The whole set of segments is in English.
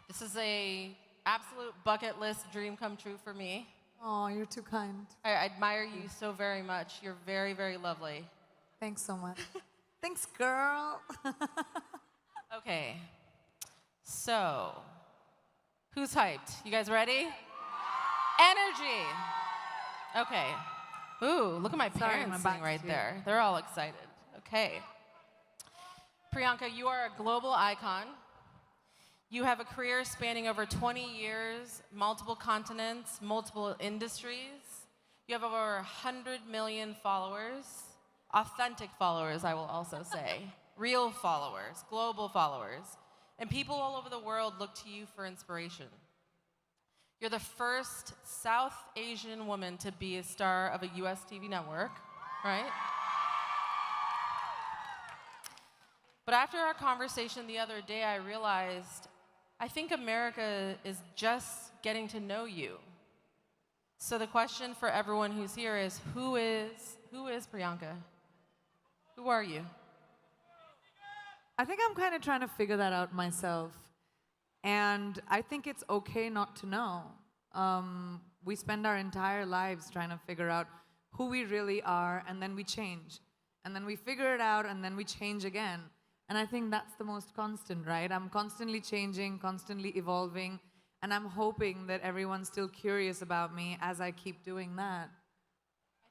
This is a absolute bucket list dream come true for me. Oh, you're too kind. I admire you so very much. You're very, very lovely. Thanks so much. Thanks, girl. Okay. So, who's hyped? You guys ready? Energy. Okay. Ooh, look at my Sorry, parents my sitting back's right to you. there. They're all excited. Okay. Priyanka, you are a global icon. You have a career spanning over 20 years, multiple continents, multiple industries. You have over 100 million followers, authentic followers, I will also say, real followers, global followers, and people all over the world look to you for inspiration. You're the first South Asian woman to be a star of a US TV network, right? But after our conversation the other day, I realized I think America is just getting to know you. So the question for everyone who's here is, who is Priyanka? Who are you? I think I'm kind of trying to figure that out myself. And I think it's okay not to know. We spend our entire lives trying to figure out who we really are, and then we change. And then we figure it out, and then we change again. And I think that's the most constant, right? I'm constantly changing, constantly evolving, and I'm hoping that everyone's still curious about me as I keep doing that.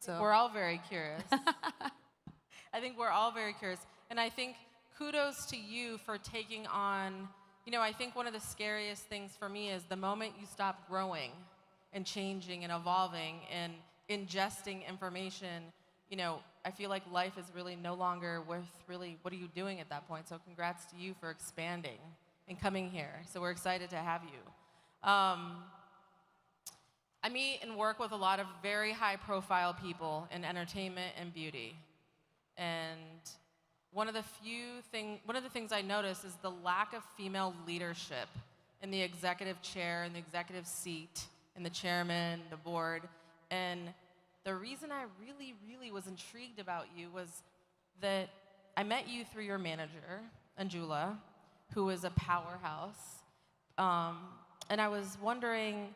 So We're all very curious. I think we're all very curious. And I think kudos to you for taking on, I think one of the scariest things for me is the moment you stop growing and changing and evolving and ingesting information, I feel like life is really no longer worth really, what are you doing at that point? So congrats to you for expanding and coming here. So we're excited to have you. I meet and work with a lot of very high profile people in entertainment and beauty. And one of the things I notice is the lack of female leadership in the executive chair, in the executive seat, in the chairman, the board. And the reason I really, really was intrigued about you was that I met you through your manager, Anjula, who is a powerhouse. And I was wondering,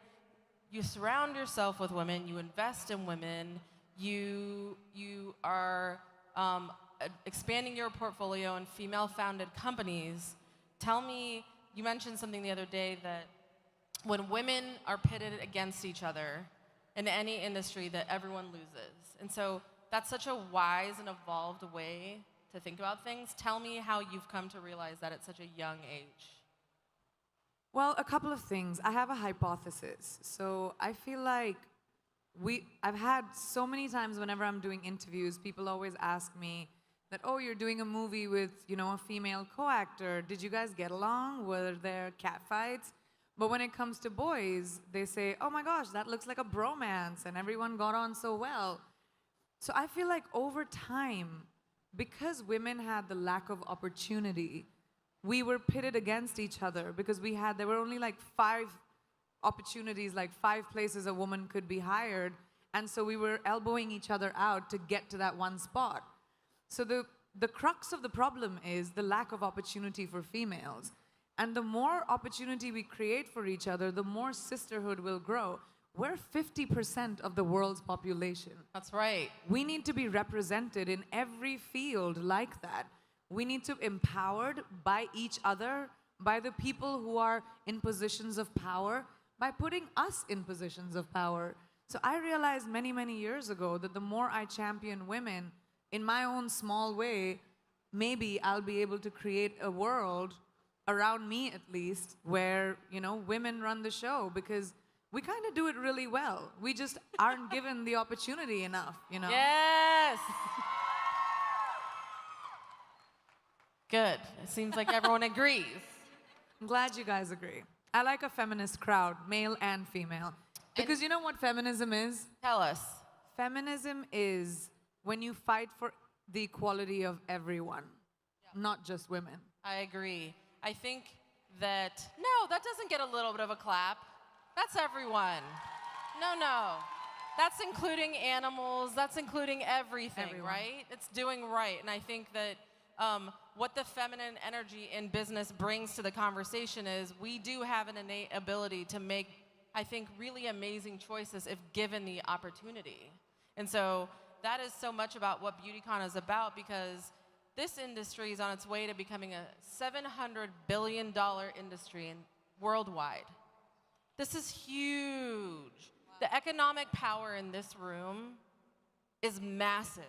you surround yourself with women, you invest in women, you are expanding your portfolio in female-founded companies. Tell me, you mentioned something the other day that when women are pitted against each other in any industry, that everyone loses. And so that's such a wise and evolved way to think about things. Tell me how you've come to realize that at such a young age. Well, a couple of things. I have a hypothesis. So I feel like I've had so many times whenever I'm doing interviews, people always ask me that, oh, you're doing a movie with, a female co-actor. Did you guys get along? Were there catfights? But when it comes to boys, they say, oh my gosh, that looks like a bromance and everyone got on so well. So I feel like over time, because women had the lack of opportunity, we were pitted against each other because there were only like 5 opportunities, like 5 places a woman could be hired. And so we were elbowing each other out to get to that one spot. So the crux of the problem is the lack of opportunity for females. And the more opportunity we create for each other, the more sisterhood will grow. We're 50% of the world's population. That's right. We need to be represented in every field like that. We need to be empowered by each other, by the people who are in positions of power, by putting us in positions of power. So I realized many, many years ago that the more I champion women in my own small way, maybe I'll be able to create a world around me at least where, women run the show, because we kind of do it really well. We just aren't given the opportunity enough, Yes! Good. It seems like everyone agrees. I'm glad you guys agree. I like a feminist crowd, male and female. Because you know what feminism is? Tell us. Feminism is when you fight for the equality of everyone, not just women. I agree. I think that that doesn't get a little bit of a clap. That's everyone. No. That's including animals. That's including everything, Everyone. right? It's doing right. And I think that what the feminine energy in business brings to the conversation is we do have an innate ability to make, I think, really amazing choices if given the opportunity. And so that is so much about what BeautyCon is about, because this industry is on its way to becoming a $700 billion industry worldwide. This is huge. Wow. The economic power in this room is massive.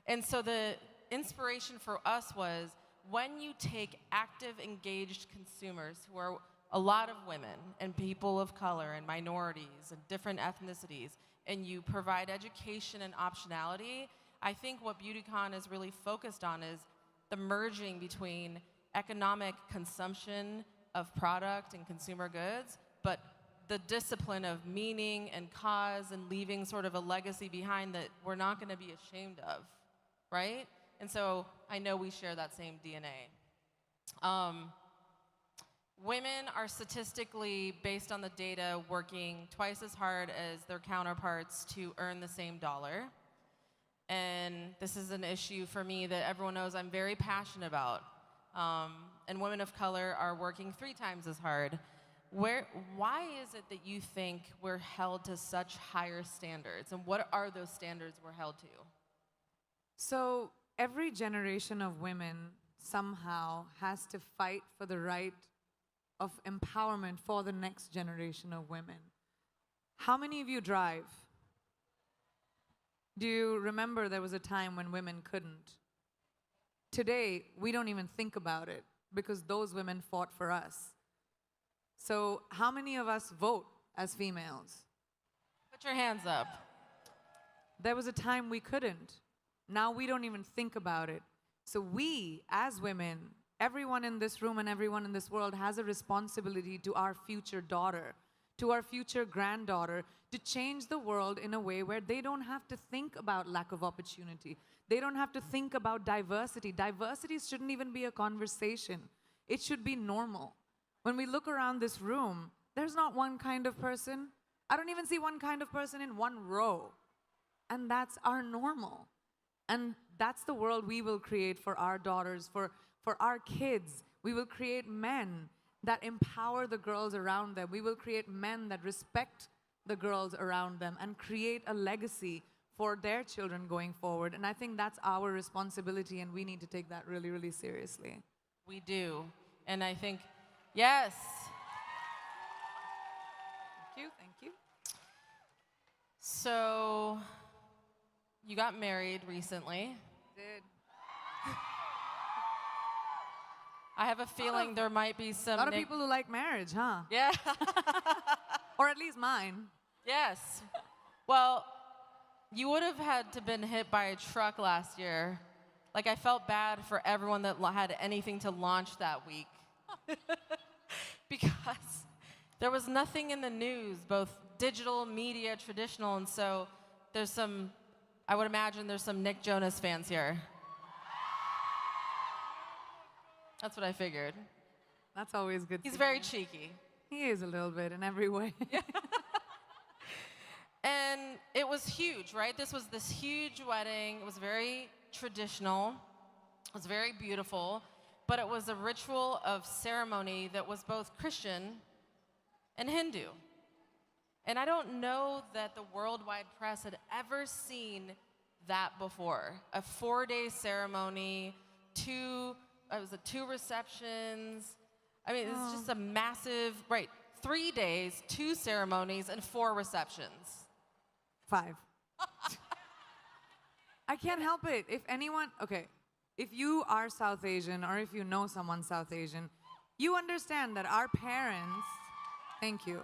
And so the inspiration for us was when you take active, engaged consumers who are a lot of women and people of color and minorities and different ethnicities, and you provide education and optionality, I think what BeautyCon is really focused on is the merging between economic consumption of product and consumer goods, but the discipline of meaning and cause and leaving sort of a legacy behind that we're not going to be ashamed of, right? And so I know we share that same DNA. Women are statistically, based on the data, working twice as hard as their counterparts to earn the same dollar. And this is an issue for me that everyone knows I'm very passionate about. And women of color are working 3 times as hard. Why is it that you think we're held to such higher standards? And what are those standards we're held to? So every generation of women somehow has to fight for the right of empowerment for the next generation of women. How many of you drive? Do you remember there was a time when women couldn't? Today, we don't even think about it because those women fought for us. So how many of us vote as females? Put your hands up. There was a time we couldn't. Now we don't even think about it. So we, as women, everyone in this room and everyone in this world has a responsibility to our future daughter, to our future granddaughter, to change the world in a way where they don't have to think about lack of opportunity. They don't have to think about diversity. Diversity shouldn't even be a conversation. It should be normal. When we look around this room, there's not one kind of person. I don't even see one kind of person in one row. And that's our normal. And that's the world we will create for our daughters, for our kids. We will create men that empower the girls around them. We will create men that respect the girls around them and create a legacy for their children going forward. And I think that's our responsibility, and we need to take that really, really seriously. We do. And I think, yes. Thank you. So, you got married recently. Did. I have a feeling there might be some... A lot of people who like marriage, huh? Yeah. Or at least mine. Yes. Well, you would have had to been hit by a truck last year. Like, I felt bad for everyone that had anything to launch that week. Because there was nothing in the news, both digital, media, traditional, and so there's some, I would imagine there's some Nick Jonas fans here. That's what I figured. That's always good. He's very cheeky. He is a little bit in every way. And it was huge, right? This was this huge wedding. It was very traditional. It was very beautiful. But it was a ritual of ceremony that was both Christian and Hindu. And I don't know that the worldwide press had ever seen that before. A 4-day ceremony, 2 receptions. I mean, it's just a massive, right, 3 days, 2 ceremonies, and 4 receptions. 5. I can't help it. If anyone, okay, if you are South Asian or if you know someone South Asian, you understand that our parents, thank you,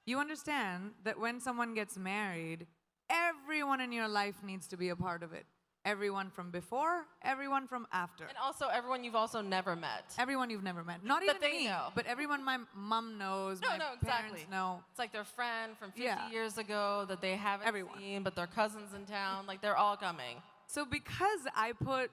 you understand that when someone gets married, everyone in your life needs to be a part of it. Everyone from before, everyone from after. And also everyone you've also never met. Everyone you've never met. Not even me, know. But everyone my mom knows, my parents know. It's like their friend from 50 years ago that they haven't seen, but their cousin's in town. Like, they're all coming. So because I put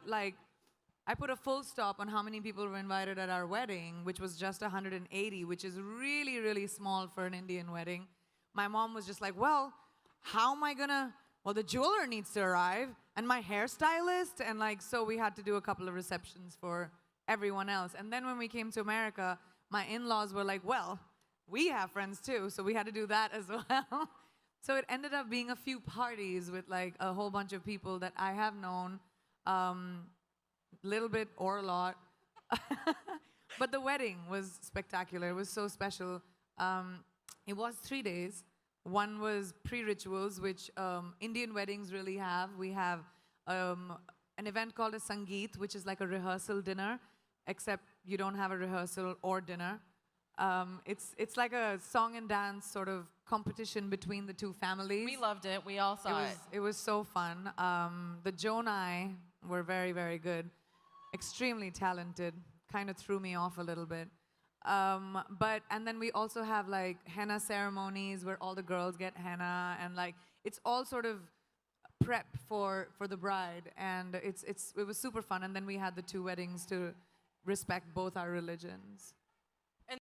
a full stop on how many people were invited at our wedding, which was just 180, which is really, really small for an Indian wedding. My mom was just like, well, how am I gonna, well, the jeweler needs to arrive. and my hairstylist, and like, so we had to do a couple of receptions for everyone else. And then when we came to America, my in-laws were like, well, we have friends too, so we had to do that as well. So it ended up being a few parties with like a whole bunch of people that I have known, little bit or a lot. But the wedding was spectacular. It was so special. It was 3 days. One was pre-rituals, which Indian weddings really have. We have an event called a Sangeet, which is like a rehearsal dinner, except you don't have a rehearsal or dinner. It's like a song and dance sort of competition between the two families. We loved it. We all saw it. It was so fun. The Jonai were very, very good. Extremely talented. Kind of threw me off a little bit. And then we also have like henna ceremonies where all the girls get henna, and like it's all sort of prep for the bride, and it was super fun. And then we had the two weddings to respect both our religions.